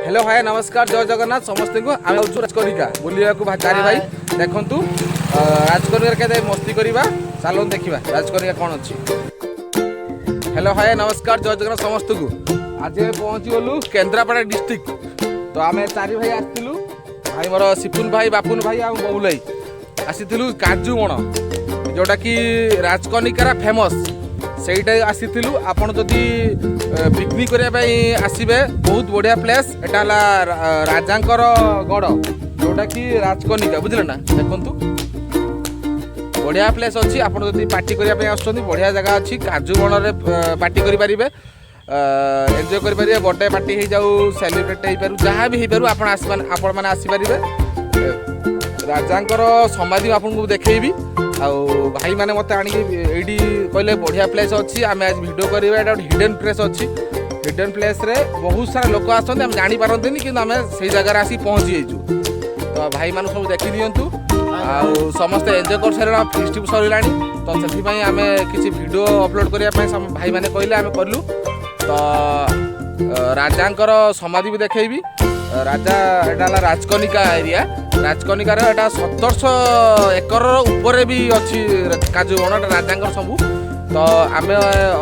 Hello hi नमस्कार जय जगन्नाथ समस्त को आम राजकनिका बुलवा चारि भाई देखु राजकनिका के मस्ती करवा चलो देखा राजकनिका कौन अच्छी। हेलो हाय नमस्कार जय जगन्नाथ समस्त को आज पहुँची गलु केन्द्रापड़ा डिस्ट्रिक्ट। तो आम चारि भाई आसलु भाई मोर सिपुन भाई बापुन भाई आ बबुल भाई आसीलु काजू बण जोटा कि राजकनिकार फेमस ସେଇଟା ଆସିଥିଲୁ। ଆପଣ ଯଦି ପିକନିକ୍ କରିବା ପାଇଁ ଆସିବେ ବହୁତ ବଢ଼ିଆ ପ୍ଲେସ୍। ଏଟା ହେଲା ରାଜାଙ୍କର ଗଡ଼ ଯୋଉଟା କି ରାଜକନିକା ବୁଝିଲେ ନା। ଦେଖନ୍ତୁ ବଢ଼ିଆ ପ୍ଲେସ୍ ଅଛି। ଆପଣ ଯଦି ପାର୍ଟି କରିବା ପାଇଁ ଆସୁଛନ୍ତି ବଢ଼ିଆ ଜାଗା ଅଛି। କାଜୁ ବଣରେ ପାର୍ଟି କରିପାରିବେ, ଏନ୍ଜୟ କରିପାରିବେ। ବର୍ଥଡେ ପାର୍ଟି ହେଇଯାଉ, ସେଲିବ୍ରେଟ୍ ହେଇପାରୁ, ଯାହା ବି ହେଇପାରୁ ଆପଣମାନେ ଆସିପାରିବେ। ରାଜାଙ୍କର ସମାଧି ଆପଣଙ୍କୁ ଦେଖେଇବି। ଆଉ ଭାଇ ମାନେ ମତେ ଆଣିକି ଏଇଠି କହିଲେ ବଢ଼ିଆ ପ୍ଲେସ୍ ଅଛି, ଆମେ ଆଜି ଭିଡ଼ିଓ କରିବା। ଏଇଟା ଗୋଟେ ହିଡେନ୍ ପ୍ଲେସ୍ ଅଛି। ହିଡେନ୍ ପ୍ଲେସ୍ରେ ବହୁତ ସାରା ଲୋକ ଆସନ୍ତି, ଆମେ ଜାଣିପାରନ୍ତିନି, କିନ୍ତୁ ଆମେ ସେଇ ଜାଗାରେ ଆସିକି ପହଞ୍ଚି ଯାଇଛୁ। ତ ଭାଇମାନଙ୍କୁ ସବୁ ଦେଖି ଦିଅନ୍ତୁ। ଆଉ ସମସ୍ତେ ଏନ୍ଜୟ କରିସାରିଲେଣି, ଫିଷ୍ଟ ସରିଲାଣି। ତ ସେଥିପାଇଁ ଆମେ କିଛି ଭିଡ଼ିଓ ଅପଲୋଡ଼ କରିବା ପାଇଁ ଭାଇମାନେ କହିଲେ, ଆମେ କଲୁ। ତ ରାଜାଙ୍କର ସମାଧି ବି ଦେଖେଇବି। ରାଜା ଏଇଟା ହେଲା ରାଜକନିକା ଏରିଆ। ରାଜକନିକାର ଏଇଟା 1700 ଏକର ଉପରେ ବି ଅଛି କାଜୁ ବଣ। ଏଟା ରାଜାଙ୍କର ସବୁ। ତ ଆମେ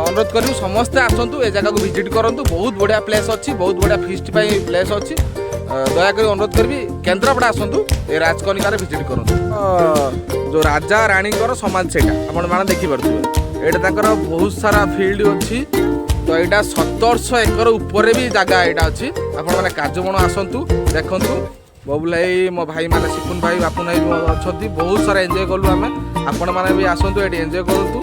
ଅନୁରୋଧ କରିବୁ ସମସ୍ତେ ଆସନ୍ତୁ, ଏ ଜାଗାକୁ ଭିଜିଟ୍ କରନ୍ତୁ। ବହୁତ ବଢ଼ିଆ ପ୍ଲେସ୍ ଅଛି, ବହୁତ ବଢ଼ିଆ ଫିଷ୍ଟ ପାଇଁ ପ୍ଲେସ୍ ଅଛି। ଦୟାକରି ଅନୁରୋଧ କରିବି କେନ୍ଦ୍ରାପଡ଼ା ଆସନ୍ତୁ, ଏ ରାଜକନିକାରେ ଭିଜିଟ୍ କରନ୍ତୁ। ଯେଉଁ ରାଜା ରାଣୀଙ୍କର ସମାଧି ସେଇଟା ଆପଣମାନେ ଦେଖିପାରୁଥିବେ। ଏଇଟା ତାଙ୍କର ବହୁତ ସାରା ଫିଲ୍ଡ ଅଛି। ତ ଏଇଟା 1700 ଏକର ଉପରେ ବି ଜାଗା ଏଇଟା ଅଛି। ଆପଣମାନେ କାଜୁ ବଣ ଆସନ୍ତୁ, ଦେଖନ୍ତୁ। ବବୁଲ ଭାଇ, ମୋ ଭାଇମାନେ ସିପୁନ ଭାଇ ବାପୁନ ଭାଇ ଅଛନ୍ତି। ବହୁତ ସାରା ଏନ୍ଜୟ କଲୁ ଆମେ। ଆପଣମାନେ ବି ଆସନ୍ତୁ, ଏଠି ଏନ୍ଜୟ କରନ୍ତୁ।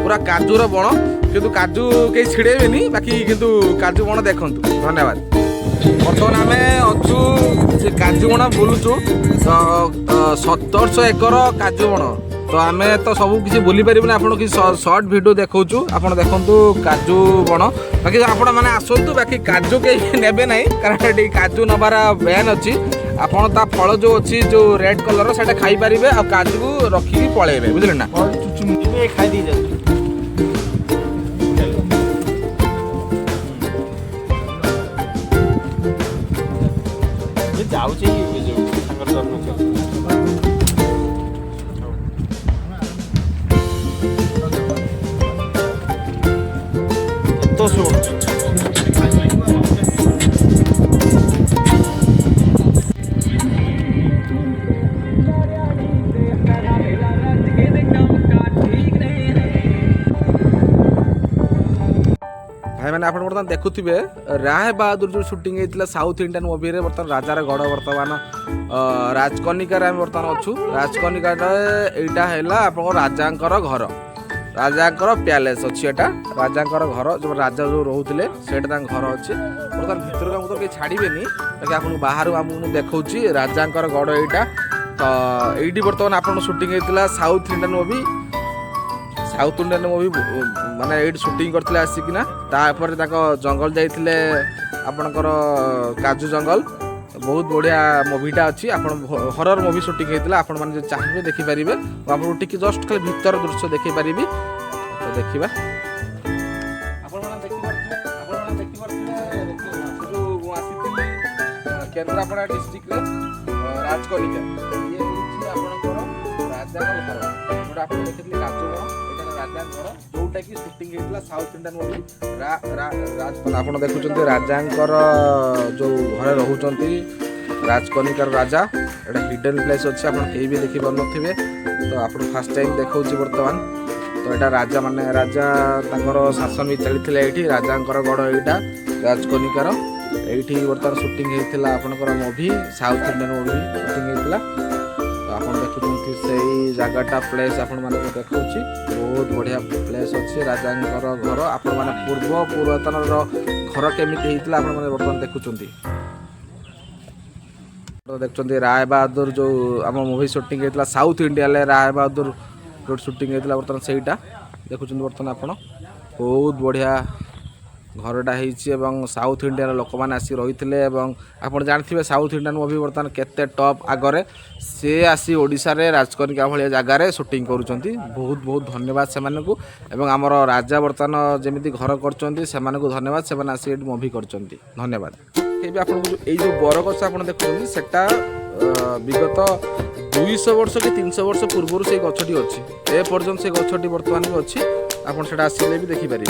ପୁରା କାଜୁର ବଣ, କିନ୍ତୁ କାଜୁ କେହି ଛିଡ଼େଇବେନି, ବାକି କିନ୍ତୁ କାଜୁ ବଣ ଦେଖନ୍ତୁ। ଧନ୍ୟବାଦ। ବର୍ତ୍ତମାନ ଆମେ ଅଛୁ ସେ କାଜୁ ବଣ ବୁଲୁଛୁ। ତ 1700 ଏକର କାଜୁ ବଣ। ତ ଆମେ ତ ସବୁ କିଛି ବୁଲି ପାରିବୁନି, ଆପଣଙ୍କୁ କିଛି ସର୍ଟ ଭିଡ଼ିଓ ଦେଖାଉଛୁ। ଆପଣ ଦେଖନ୍ତୁ କାଜୁ ବଣ। ବାକି ଆପଣମାନେ ଆସନ୍ତୁ, ବାକି କାଜୁ କେହି ନେବେ ନାହିଁ, କାରଣ ଏଠି କାଜୁ ନେବାର ବ୍ୟାନ୍ ଅଛି। ଆପଣ ତା ଫଳ ଯେଉଁ ଅଛି ଯେଉଁ ରେଡ୍ କଲର୍ ସେଇଟା ଖାଇପାରିବେ, ଆଉ କାଜୁକୁ ରଖିକି ପଳେଇବେ, ବୁଝିଲେ ନା। ଖାଇଦେଇ ଯାଉଛି ତ ଶୁଣ ଭାଇମାନେ ଆପଣ ବର୍ତ୍ତମାନ ଦେଖୁଥିବେ ରାୟ ବାହାଦୁର ଯେଉଁ ସୁଟିଂ ହେଇଥିଲା ସାଉଥ ଇଣ୍ଡିଆନ୍ ମୁଭିରେ। ବର୍ତ୍ତମାନ ରାଜାର ଗଡ଼ ବର୍ତ୍ତମାନ ରାଜକନିକାରେ ଆମେ ବର୍ତ୍ତମାନ ଅଛୁ। ରାଜକନିକାରେ ଏଇଟା ହେଲା ଆପଣଙ୍କ ରାଜାଙ୍କର ଘର, ରାଜାଙ୍କର ପ୍ୟାଲେସ୍ ଅଛି। ଏଟା ରାଜାଙ୍କର ଘର, ଯେଉଁ ରାଜା ଯେଉଁ ରହୁଥିଲେ ସେଇଟା ତାଙ୍କ ଘର ଅଛି। ବର୍ତ୍ତମାନ ଭିତରକୁ ଆମକୁ ତ କେହି ଛାଡ଼ିବେନି, ବାକି ଆପଣଙ୍କୁ ବାହାରୁ ଆମକୁ ମୁଁ ଦେଖାଉଛି ରାଜାଙ୍କର ଗଡ଼ ଏଇଟା। ତ ଏଇଠି ବର୍ତ୍ତମାନ ଆପଣ ସୁଟିଂ ହେଇଥିଲା south Indian movie. South Indian movie ମାନେ ଏଇଠି ସୁଟିଂ କରିଥିଲେ ଆସିକିନା। ତାପରେ ତାଙ୍କ ଜଙ୍ଗଲ ଯାଇଥିଲେ, ଆପଣଙ୍କର କାଜୁ ଜଙ୍ଗଲ। ବହୁତ ବଢ଼ିଆ ମୁଭିଟା ଅଛି। ଆପଣ ହରର ମୁଭି ସୁଟିଂ ହେଇଥିଲା। ଆପଣମାନେ ଯଦି ଚାହିଁବେ ଦେଖିପାରିବେ। ମୁଁ ଆପଣଙ୍କୁ ଟିକେ ଜଷ୍ଟ ଖାଲି ଭିତର ଦୃଶ୍ୟ ଦେଖାଇ ପାରିବି। ତ ଦେଖିବା। ଆପଣମାନେ ଦେଖିପାରୁଥିବେ ଯେଉଁ ମୁଁ ଆସିଥିଲି କେନ୍ଦ୍ରାପଡ଼ା ଡିଷ୍ଟ୍ରିକ୍ଟରେ ରାଜକନିକା। ଇଏ ହେଉଛି ଆପଣଙ୍କର ରାଜାଙ୍କ ଘର, ଯେଉଁଟା ଆପଣ ଦେଖିଥିଲେ କାଜୁ ବଣ। ରାଜାଙ୍କର ଯୋଉଟାକି ସୁଟିଂ ହେଇଥିଲା ସାଉଥ ଇଣ୍ଡିଆନ୍ ମୁଭି ରାଜ। ଆପଣ ଦେଖୁଛନ୍ତି ରାଜାଙ୍କର ଯେଉଁ ଘରେ ରହୁଛନ୍ତି ରାଜକନିକାର ରାଜା। ଏଇଟା ହିଡେନ୍ ପ୍ଲେସ୍ ଅଛି, ଆପଣ କେହି ବି ଦେଖିପାରୁନଥିବେ। ତ ଆପଣ ଫାର୍ଷ୍ଟ ଟାଇମ୍ ଦେଖାଉଛି ବର୍ତ୍ତମାନ। ତ ଏଇଟା ରାଜା ତାଙ୍କର ଶାସନ ବି ଚାଲିଥିଲା ଏଇଠି। ରାଜାଙ୍କର ଗଡ଼ ଏଇଟା ରାଜକନିକାର। ଏଇଠି ବର୍ତ୍ତମାନ ସୁଟିଂ ହେଇଥିଲା ଆପଣଙ୍କର movie, south Indian movie shooting ହେଇଥିଲା। ଆପଣ ଦେଖୁଛନ୍ତି ସେଇ ଜାଗାଟା ପ୍ଲେସ୍ ଆପଣମାନଙ୍କୁ ଦେଖାଉଛି। ବହୁତ ବଢ଼ିଆ ପ୍ଲେସ୍ ଅଛି, ରାଜାଙ୍କର ଘର। ଆପଣମାନେ ପୁରାତନର ଘର କେମିତି ହେଇଥିଲା ଆପଣମାନେ ବର୍ତ୍ତମାନ ଦେଖୁଛନ୍ତି। ଦେଖୁଛନ୍ତି ରାୟ ବାହାଦୁର ଯେଉଁ ଆମ ମୁଭି ସୁଟିଂ ହେଇଥିଲା ସାଉଥ ଇଣ୍ଡିଆରେ, ରାୟ ବାହାଦୁର ଯେଉଁ ସୁଟିଂ ହେଇଥିଲା ବର୍ତ୍ତମାନ ସେଇଟା ଦେଖୁଛନ୍ତି ବର୍ତ୍ତମାନ ଆପଣ। ବହୁତ ବଢ଼ିଆ ଘରଟା ହେଇଛି ଏବଂ ସାଉଥ ଇଣ୍ଡିଆର ଲୋକମାନେ ଆସି ରହିଥିଲେ। ଏବଂ ଆପଣ ଜାଣିଥିବେ ସାଉଥ ଇଣ୍ଡିଆନ୍ ମୁଭି ବର୍ତ୍ତମାନ କେତେ ଟପ୍ ଆଗରେ। ସେ ଆସି ଓଡ଼ିଶାରେ ରାଜକନିକା ଭଳିଆ ଜାଗାରେ ସୁଟିଂ କରୁଛନ୍ତି। ବହୁତ ବହୁତ ଧନ୍ୟବାଦ ସେମାନଙ୍କୁ। ଏବଂ ଆମର ରାଜା ବର୍ତ୍ତମାନ ଯେମିତି ଘର କରିଛନ୍ତି ସେମାନଙ୍କୁ ଧନ୍ୟବାଦ, ସେମାନେ ଆସି ଏଠି ମୁଭି କରିଛନ୍ତି। ଧନ୍ୟବାଦ। ଦେଖେबি आपनको जो बरगछ आप देखुଛନ୍ତି सेटा विगत 200 वर्ष कि 300 वर्ष पूर्व से गछटी अच्छी ए पर्यटन से गछटी बर्तमान भी अच्छी आप आसिले भी देखिपारे।